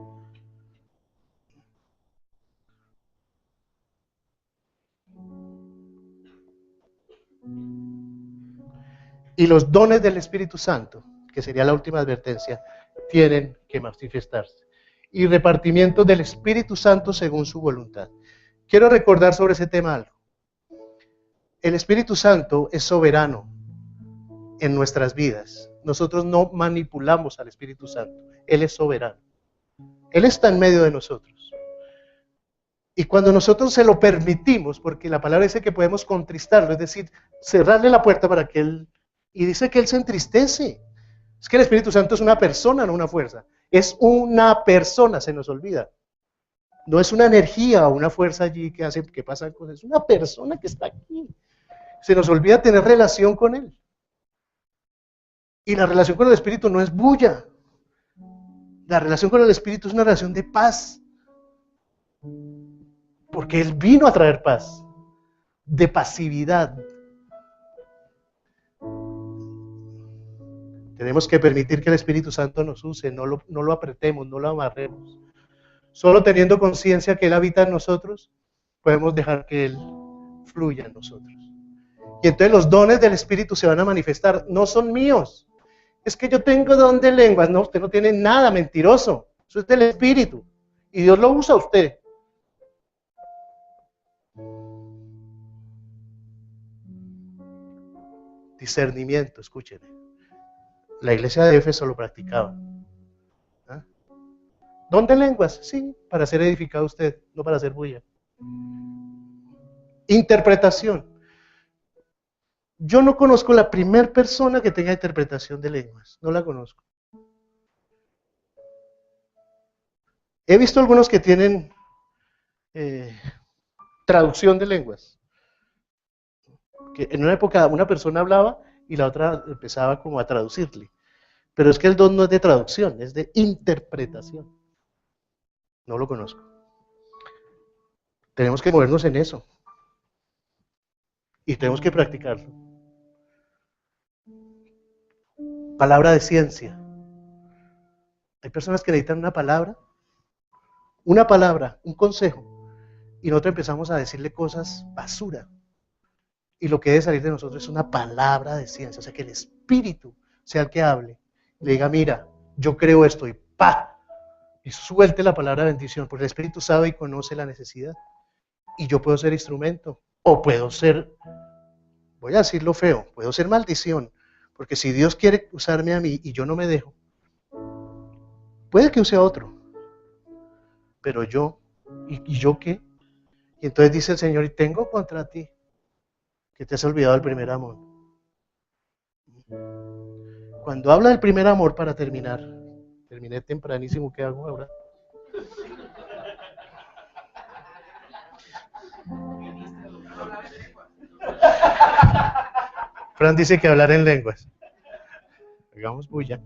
Y los dones del Espíritu Santo, que sería la última advertencia, tienen que manifestarse. Y repartimiento del Espíritu Santo según su voluntad. Quiero recordar sobre ese tema algo. El Espíritu Santo es soberano en nuestras vidas. Nosotros no manipulamos al Espíritu Santo. Él es soberano. Él está en medio de nosotros. Y cuando nosotros se lo permitimos, porque la palabra dice que podemos contristarlo, es decir, cerrarle la puerta para que Él... Y dice que Él se entristece. Es que el Espíritu Santo es una persona, no una fuerza. Es una persona, se nos olvida. No es una energía o una fuerza allí que hace que pasan cosas. Es una persona que está aquí. Se nos olvida tener relación con Él. Y la relación con el Espíritu no es bulla. La relación con el Espíritu es una relación de paz. Porque Él vino a traer paz. De pasividad. Tenemos que permitir que el Espíritu Santo nos use, no lo apretemos, no lo amarremos. Solo teniendo conciencia que Él habita en nosotros, podemos dejar que Él fluya en nosotros. Y entonces los dones del Espíritu se van a manifestar, no son míos. Es que yo tengo don de lenguas. No, usted no tiene nada, mentiroso. Eso es del Espíritu. Y Dios lo usa a usted. Discernimiento, escúcheme. La iglesia de Éfeso lo practicaba. ¿Ah? ¿Don de lenguas? Sí, para ser edificado usted, no para hacer bulla. Interpretación. Yo no conozco la primera persona que tenga interpretación de lenguas. No la conozco. He visto algunos que tienen traducción de lenguas. Que en una época una persona hablaba y la otra empezaba como a traducirle. Pero es que el don no es de traducción, es de interpretación. No lo conozco. Tenemos que movernos en eso. Y tenemos que practicarlo. Palabra de ciencia. Hay personas que necesitan una palabra, un consejo, y nosotros empezamos a decirle cosas basura. Y lo que debe salir de nosotros es una palabra de ciencia, o sea, que el Espíritu sea el que hable. Le diga, mira, yo creo esto, y ¡pa! Y suelte la palabra de bendición, porque el Espíritu sabe y conoce la necesidad. Y yo puedo ser instrumento, o puedo ser, voy a decirlo feo, puedo ser maldición, porque si Dios quiere usarme a mí y yo no me dejo, puede que use a otro, pero yo, ¿y yo qué? Y entonces dice el Señor, y tengo contra ti, que te has olvidado del primer amor. Cuando habla del primer amor, para terminar, terminé tempranísimo, ¿qué hago ahora? Fran dice que hablar en lenguas. Hagamos bulla.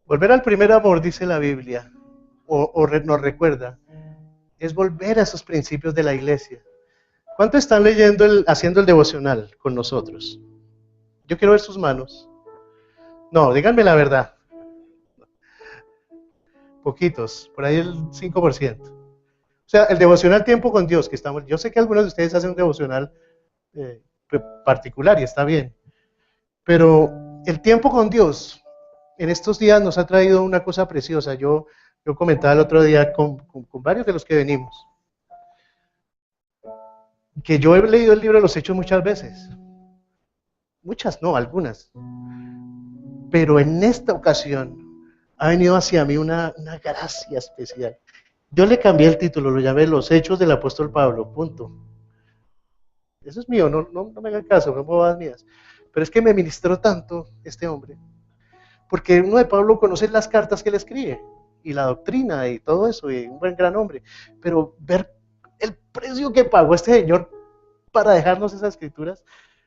Volver al primer amor, dice la Biblia, nos recuerda, es volver a esos principios de la iglesia. ¿Cuántos están leyendo, haciendo el devocional con nosotros? Yo quiero ver sus manos. No, díganme la verdad. Poquitos, por ahí el 5%. O sea, el devocional tiempo con Dios, que estamos. Yo sé que algunos de ustedes hacen un devocional particular y está bien. Pero el tiempo con Dios en estos días nos ha traído una cosa preciosa. Yo comentaba el otro día con varios de los que venimos, que yo he leído el libro de los Hechos muchas veces. Muchas, no, algunas. Pero en esta ocasión ha venido hacia mí una gracia especial. Yo le cambié el título, lo llamé Los Hechos del Apóstol Pablo, punto. Eso es mío, no me hagan caso, no bobadas mías. Pero es que me ministró tanto este hombre. Porque uno de Pablo conoce las cartas que él escribe, y la doctrina y todo eso, y un buen gran hombre. Pero ver el precio que pagó este señor para dejarnos esas escrituras,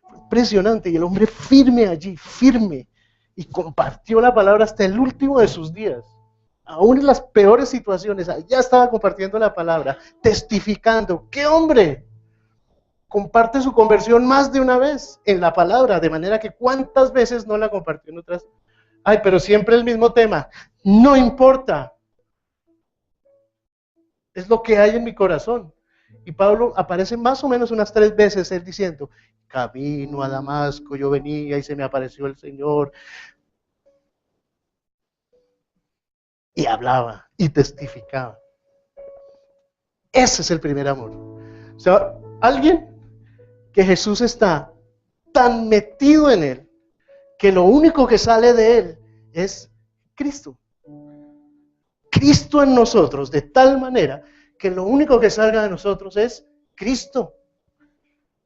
fue impresionante. Y el hombre firme allí, firme, y compartió la palabra hasta el último de sus días. Aún en las peores situaciones, allá estaba compartiendo la palabra, testificando. ¡Qué hombre! Comparte su conversión más de una vez en la palabra, de manera que cuántas veces no la compartió en otras Ay, pero siempre el mismo tema. No importa. Es lo que hay en mi corazón. Y Pablo aparece más o menos unas 3 veces él diciendo, camino a Damasco, yo venía y se me apareció el Señor. Y hablaba y testificaba. Ese es el primer amor. O sea, alguien que Jesús está tan metido en él que lo único que sale de él es Cristo. Cristo en nosotros, de tal manera que lo único que salga de nosotros es Cristo.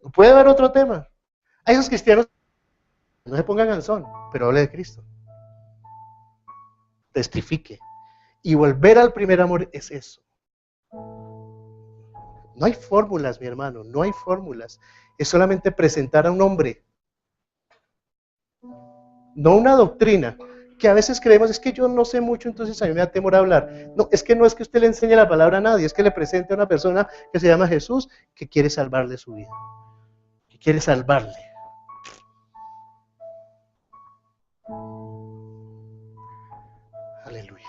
No puede haber otro tema. Hay esos cristianos, no se pongan al son, pero hable de Cristo. Testifique. Y volver al primer amor es eso. No hay fórmulas, mi hermano, no hay fórmulas. Es solamente presentar a un hombre, no una doctrina, que a veces creemos, es que yo no sé mucho, entonces a mí me da temor hablar. No, es que usted le enseñe la palabra a nadie, es que le presente a una persona que se llama Jesús, que quiere salvarle su vida, que quiere salvarle. Aleluya.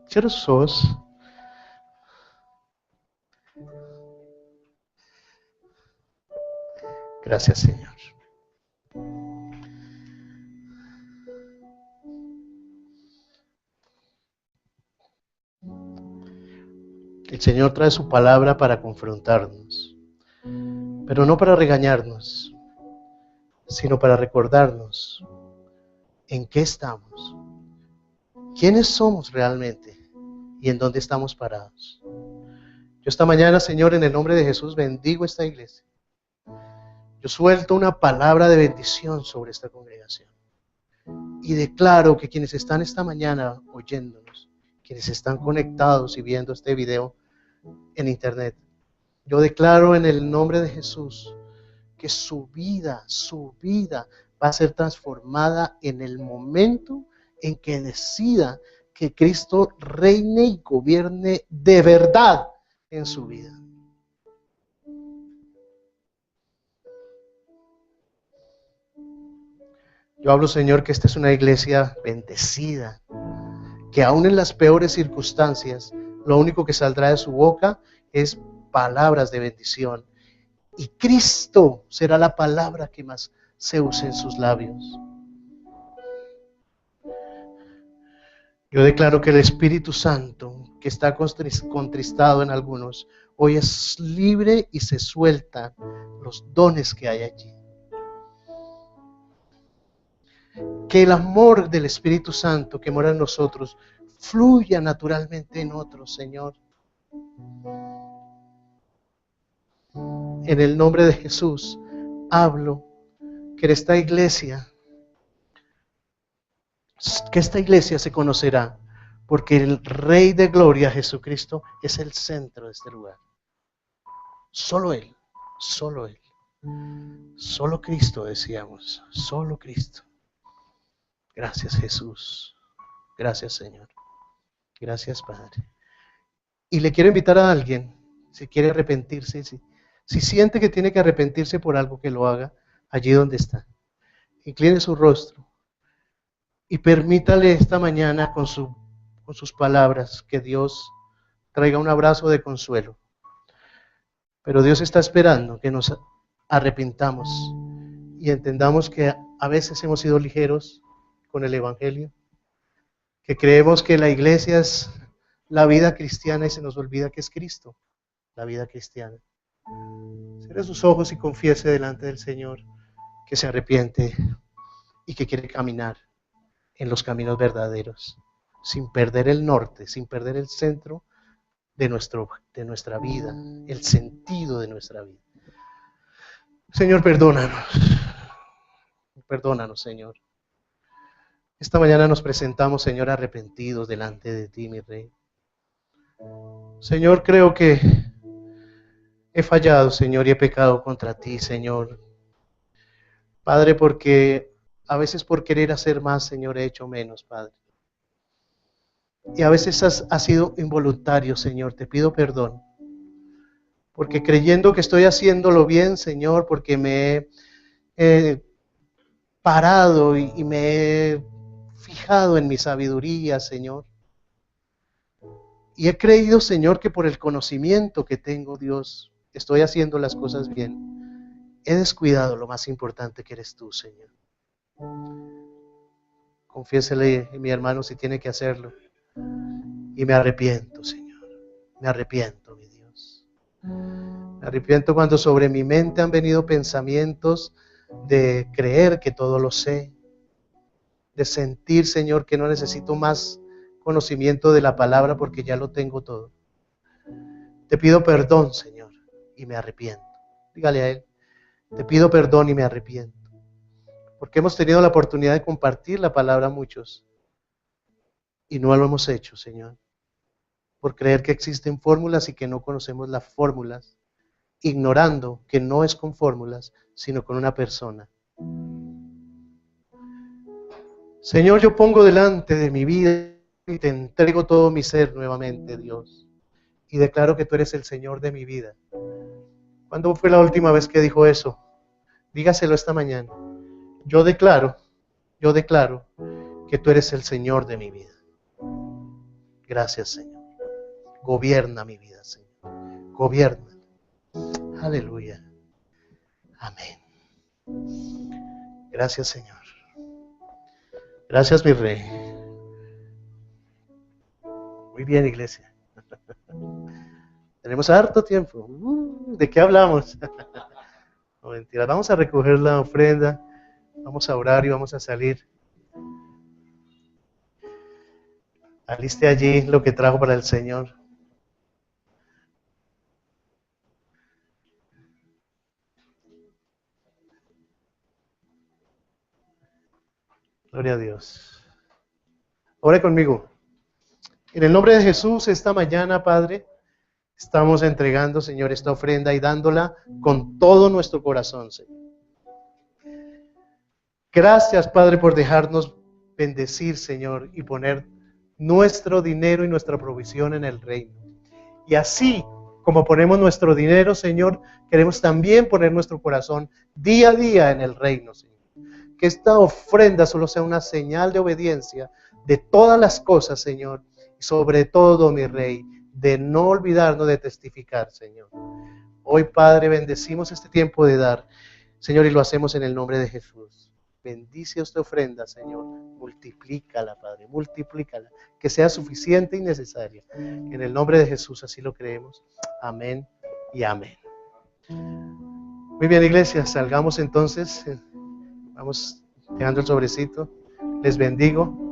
Cierra sus ojos. Gracias, Señor. El Señor trae su palabra para confrontarnos, pero no para regañarnos, sino para recordarnos en qué estamos, quiénes somos realmente y en dónde estamos parados. Yo esta mañana, Señor, en el nombre de Jesús, bendigo esta iglesia. Yo suelto una palabra de bendición sobre esta congregación y declaro que quienes están esta mañana oyéndonos, quienes están conectados y viendo este video en internet, yo declaro en el nombre de Jesús que su vida va a ser transformada en el momento en que decida que Cristo reine y gobierne de verdad en su vida. Yo hablo, Señor, que esta es una iglesia bendecida, que aún en las peores circunstancias, lo único que saldrá de su boca es palabras de bendición. Y Cristo será la palabra que más se use en sus labios. Yo declaro que el Espíritu Santo, que está contristado en algunos, hoy es libre y se sueltan los dones que hay allí. Que el amor del Espíritu Santo que mora en nosotros fluya naturalmente en otros, Señor. En el nombre de Jesús, hablo que esta iglesia se conocerá, porque el Rey de Gloria, Jesucristo, es el centro de este lugar. Solo Él, solo Él. Solo Cristo, decíamos, solo Cristo. Gracias, Jesús. Gracias, Señor. Gracias, Padre. Y le quiero invitar a alguien, si quiere arrepentirse, si siente que tiene que arrepentirse por algo, que lo haga allí donde está. Incline su rostro y permítale esta mañana con sus palabras que Dios traiga un abrazo de consuelo. Pero Dios está esperando que nos arrepintamos y entendamos que a veces hemos sido ligeros con el Evangelio, que creemos que la iglesia es la vida cristiana y se nos olvida que es Cristo la vida cristiana. Cierre sus ojos y confiese delante del Señor que se arrepiente y que quiere caminar en los caminos verdaderos, sin perder el norte, sin perder el centro de nuestra vida, el sentido de nuestra vida. Señor, perdónanos. Perdónanos, Señor. Esta mañana nos presentamos, Señor, arrepentidos delante de ti, mi Rey. Señor, creo que he fallado, Señor, y he pecado contra ti, Señor. Padre, porque a veces por querer hacer más, Señor, he hecho menos, Padre. Y a veces ha sido involuntario, Señor. Te pido perdón porque creyendo que estoy haciéndolo bien, Señor, porque me he parado y me he fijado en mi sabiduría, Señor. Y he creído, Señor, que por el conocimiento que tengo, Dios, estoy haciendo las cosas bien. He descuidado lo más importante que eres tú, Señor. Confiésele a mi hermano si tiene que hacerlo. Y me arrepiento, Señor. Me arrepiento, mi Dios. Me arrepiento cuando sobre mi mente han venido pensamientos de creer que todo lo sé, de sentir, Señor, que no necesito más conocimiento de la palabra porque ya lo tengo todo. Te pido perdón, Señor, y me arrepiento. Dígale a Él, te pido perdón y me arrepiento. Porque hemos tenido la oportunidad de compartir la palabra a muchos y no lo hemos hecho, Señor. Por creer que existen fórmulas y que no conocemos las fórmulas, ignorando que no es con fórmulas, sino con una persona. Señor, yo pongo delante de mi vida y te entrego todo mi ser nuevamente, Dios. Y declaro que tú eres el Señor de mi vida. ¿Cuándo fue la última vez que dijo eso? Dígaselo esta mañana. Yo declaro que tú eres el Señor de mi vida. Gracias, Señor. Gobierna mi vida, Señor. Gobierna. Aleluya. Amén. Gracias, Señor. Gracias, mi Rey. Muy bien, iglesia. Tenemos harto tiempo. ¿De qué hablamos? No, mentira. Vamos a recoger la ofrenda. Vamos a orar y vamos a salir. Aliste allí lo que trajo para el Señor. Gloria a Dios. Ore conmigo. En el nombre de Jesús, esta mañana, Padre, estamos entregando, Señor, esta ofrenda y dándola con todo nuestro corazón, Señor. Gracias, Padre, por dejarnos bendecir, Señor, y poner nuestro dinero y nuestra provisión en el reino. Y así como ponemos nuestro dinero, Señor, queremos también poner nuestro corazón día a día en el reino, Señor. Que esta ofrenda solo sea una señal de obediencia de todas las cosas, Señor, y sobre todo, mi Rey, de no olvidarnos de testificar, Señor. Hoy, Padre, bendecimos este tiempo de dar, Señor, y lo hacemos en el nombre de Jesús. Bendice esta ofrenda, Señor. Multiplícala, Padre, multiplícala, que sea suficiente y necesaria. En el nombre de Jesús así lo creemos. Amén y amén. Muy bien, iglesia, salgamos entonces. Vamos dejando el sobrecito. Les bendigo.